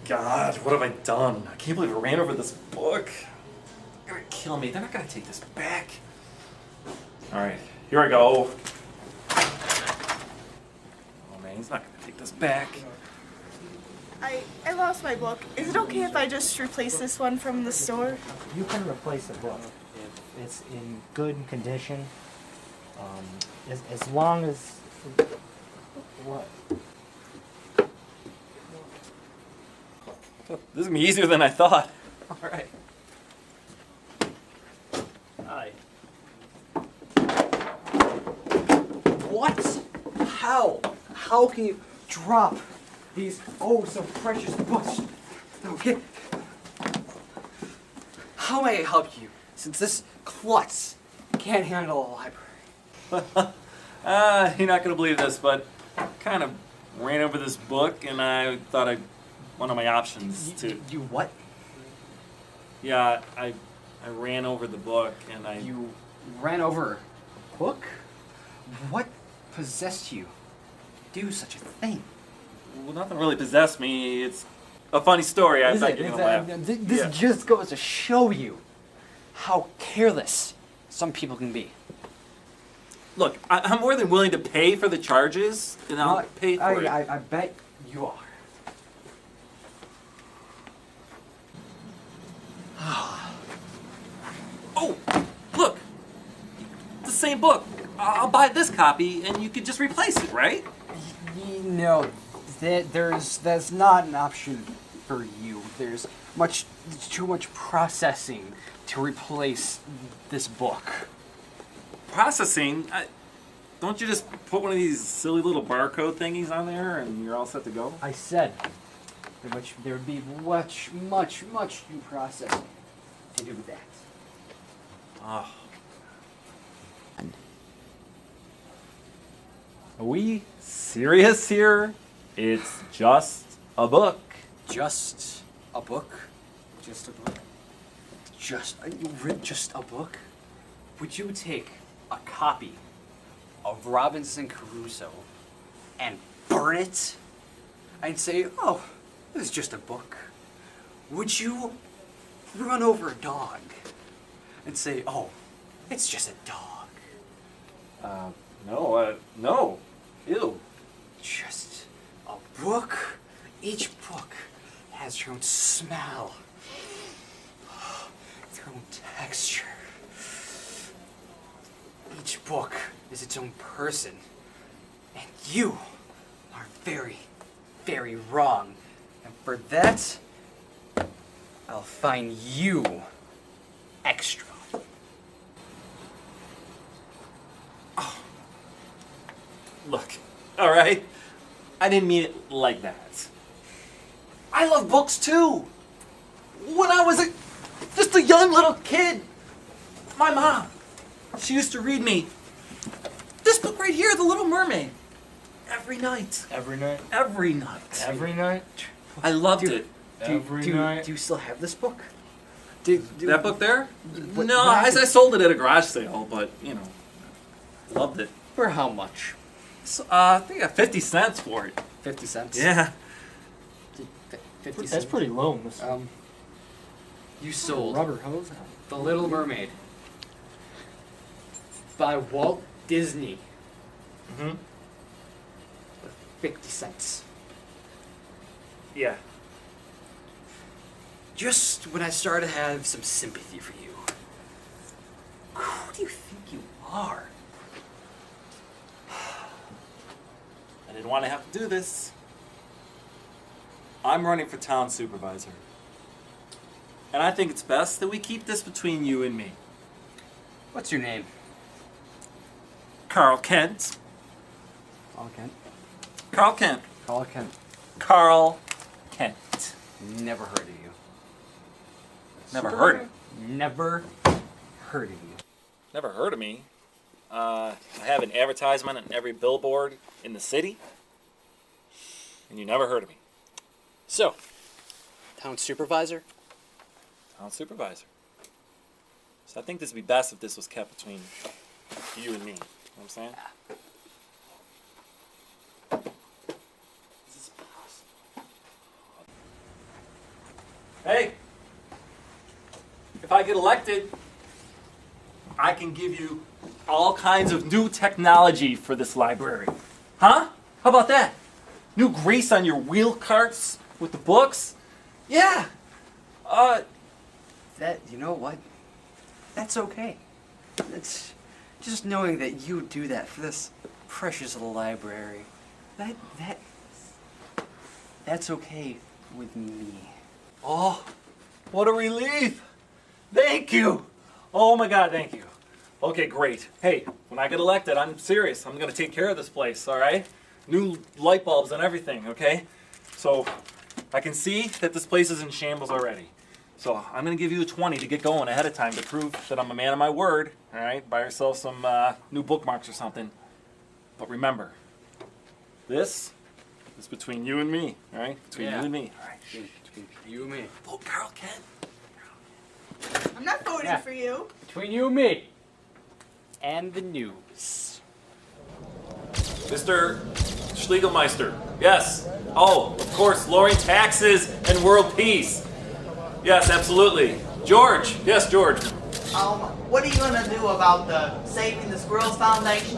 God, what have I done? I can't believe I ran over this book. They're gonna kill me. They're not gonna take this back. Alright, here I go. Oh man, he's not gonna take this back. I lost my book. Is it okay if I just replace this one from the store? You can replace the book if it's in good condition. As long as what? This is gonna be easier than I thought. Alright. Hi. What? How? How can you drop these oh so precious books? Okay. How may I help you, since this klutz can't handle a library? You're not gonna believe this, but I kind of ran over this book, and I thought one of my options to. You what? Yeah, I ran over the book, and I. You ran over a book? What possessed you to do such a thing? Well, nothing really possessed me. It's a funny story. I bet you're gonna laugh. This just goes to show you how careless some people can be. Look, I'm more than willing to pay for the charges, and I'll pay for it. I bet you are. Oh, look! It's the same book. I'll buy this copy, and you could just replace it, right? No, that's not an option for you. There's too much processing to replace this book. Processing? Don't you just put one of these silly little barcode thingies on there, and you're all set to go? I said there would be much due processing to do that. Oh. Are we serious here? It's just a book. Just a book? Just a book? Just a book? Would you take a copy of Robinson Crusoe and burn it? And say, oh, this is just a book. Would you run over a dog and say, oh, it's just a dog? No. Ew. Just a book? Each book has their own smell, their own texture. Each book is its own person. And you are very, very wrong. And for that, I'll fine you extra. Look, alright? I didn't mean it like that. I love books too! When I was just a young little kid, my mom, she used to read me this book right here, The Little Mermaid, every night. Every night? Every night. Every night? I loved it. Every night? Do you still have this book? That book there? But No, why- I sold it at a garage sale, but, you know, loved it. For how much? So, I think I got 50 cents for it. 50 cents? Yeah. 50 That's cents? pretty low. You sold Rubber hose. The Little Mermaid by Walt Disney Mm-hmm. for 50 cents. Yeah. Just when I started to have some sympathy for you. Who do you think you are? I didn't want to have to do this. I'm running for town supervisor. And I think it's best that we keep this between you and me. What's your name? Carl Kent. Carl Kent. Carl Kent. Carl Kent. Carl Kent. Never heard of you. Never heard of Never heard of you. Never heard of me. I have an advertisement on every billboard in the city. And you never heard of me. So, town supervisor? Town supervisor. So I think this would be best if this was kept between you and me. You know what I'm saying? Is this possible? Hey, if I get elected, I can give you all kinds of new technology for this library. Huh? How about that? New grease on your wheel carts with the books? Yeah. That, you know what? That's okay. That's just knowing that you do that for this precious little library. That's okay with me. Oh, what a relief. Thank you. Oh my God, thank you. Okay, great. Hey, when I get elected, I'm serious. I'm going to take care of this place, all right? New light bulbs and everything, okay? So I can see that this place is in shambles already. So I'm going to give you a 20 to get going ahead of time to prove that I'm a man of my word, all right? Buy yourself some new bookmarks or something. But remember, this is between you and me, all right? Between you and me. All right. Between you and me. Vote Carl Kent. I'm not voting for you. Between you and me. And the news. Mr. Schlegelmeister. Yes. Oh, of course, lowering taxes and world peace. Yes, absolutely. George. Yes, George. What are you going to do about the Saving the Squirrels Foundation?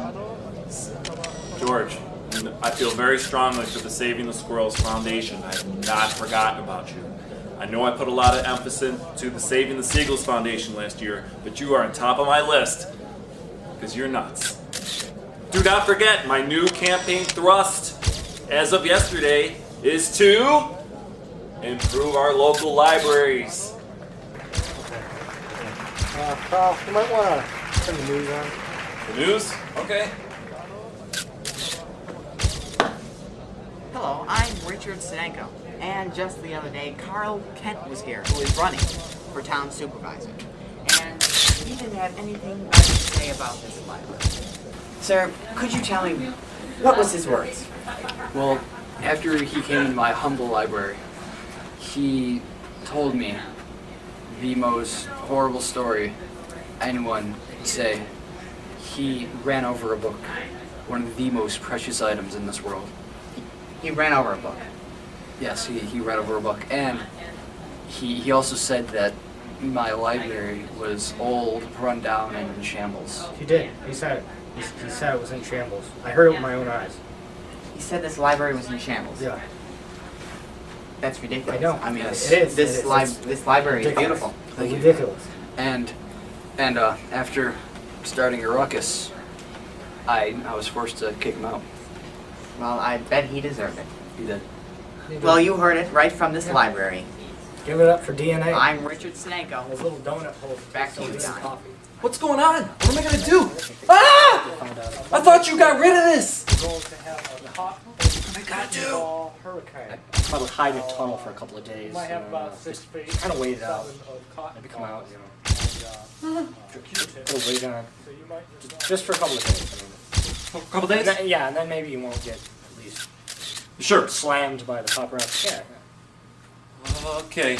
George, I feel very strongly for the Saving the Squirrels Foundation. I have not forgotten about you. I know I put a lot of emphasis to the Saving the Seagulls Foundation last year, but you are on top of my list because you're nuts. Do not forget, my new campaign thrust, as of yesterday, is to improve our local libraries. Carl, you might want to turn the news on. The news? Okay. Hello, I'm Richard Sedenko. And just the other day, Carl Kent was here, who is running for town supervisor. And he didn't have anything bad to say about this library. Sir, could you tell me, what was his words? Well, after he came into my humble library, he told me the most horrible story anyone could say. He ran over a book, one of the most precious items in this world. He ran over a book. Yes, he read over a book, and he also said that my library was old, run down, and in shambles. He did. He said it. He said it was in shambles. I heard it with my own eyes. He said this library was in shambles. Yeah. That's ridiculous. I know. I mean, Yes. It is. this library is beautiful. It's ridiculous. And after starting a ruckus, I was forced to kick him out. Well, I bet he deserved it. He did. Well, you heard it right from this library. Give it up for DNA. I'm Richard Sedenko. Those little donut holes. Back to you, Some Don. coffee. What's going on? What am I gonna do? Ah! I thought you got rid of this. Going to have a hot What am I gonna do? hurricane. Probably hide in a tunnel for a couple of days. Might have you know, about 6 feet. kind of wait it out. Of cotton Maybe come out, balls you know. and, Put a weight on. so you might Just for a couple of days. A couple I mean. days? Yeah, and then maybe you won't get at least Sure. slammed by the paparazzi. Yeah. Okay.